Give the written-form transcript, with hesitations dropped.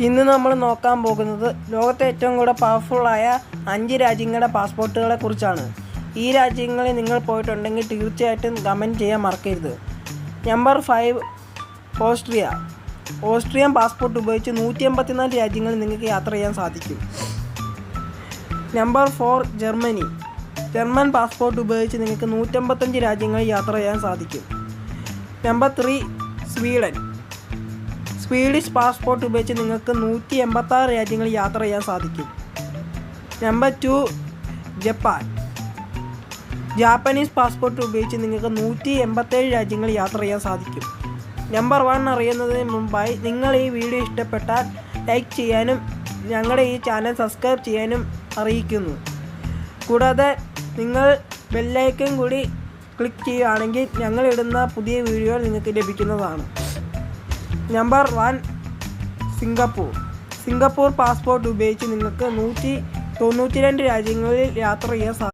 ഇന്ന് നമ്മൾ നോക്കാൻ പോകുന്നത് ലോകത്തെ ഏറ്റവും കൂടുതൽ പവർഫുള്ളായ 5 രാജ്യങ്ങളുടെ പാസ്പോർട്ടുകളെ കുറിച്ചാണ്. ഈ രാജ്യങ്ങളിൽ നിങ്ങൾ പോയിട്ടുണ്ടെങ്കിൽ തീർച്ചയായിട്ടും കമൻറ്റ് ചെയ്യാൻ മറക്കരുത്. Number 5 Austria. ഓസ്ട്രിയൻ പാസ്പോർട്ട് ഉപയോഗിച്ച് 184 രാജ്യങ്ങളിൽ നിങ്ങൾക്ക് യാത്ര ചെയ്യാൻ സാധിക്കും. Number 4 Germany. ജർമ്മൻ പാസ്പോർട്ട് ഉപയോഗിച്ച് നിങ്ങൾക്ക് 155 രാജ്യങ്ങളിൽ യാത്ര ചെയ്യാൻ സാധിക്കും. Number 3 Sweden. സ്വീഡിഷ് പാസ്പോർട്ട് ഉപയോഗിച്ച് നിങ്ങൾക്ക് 186 രാജ്യങ്ങളിൽ യാത്ര ചെയ്യാൻ സാധിക്കും. Number 2 Japan. ജാപ്പനീസ് പാസ്പോർട്ട് ഉപയോഗിച്ച് നിങ്ങൾക്ക് 187 രാജ്യങ്ങളിൽ യാത്ര ചെയ്യാൻ സാധിക്കും. നമ്പർ 1 അറിയുന്നതിന് മുമ്പായി നിങ്ങൾ ഈ വീഡിയോ ഇഷ്ടപ്പെട്ടാൽ ലൈക്ക് ചെയ്യാനും ഞങ്ങളുടെ ഈ ചാനൽ സബ്സ്ക്രൈബ് ചെയ്യാനും അറിയിക്കുന്നു. കൂടാതെ നിങ്ങൾ ബെല്ലൈക്കൺ കൂടി ക്ലിക്ക് ചെയ്യുകയാണെങ്കിൽ ഞങ്ങളിടുന്ന പുതിയ വീഡിയോകൾ നിങ്ങൾക്ക് ലഭിക്കുന്നതാണ്. Number 1 Singapore. സിംഗപ്പൂർ പാസ്പോർട്ട് ഉപയോഗിച്ച് നിങ്ങൾക്ക് 192 രാജ്യങ്ങളിൽ യാത്ര ചെയ്യാൻ സാധിക്കും.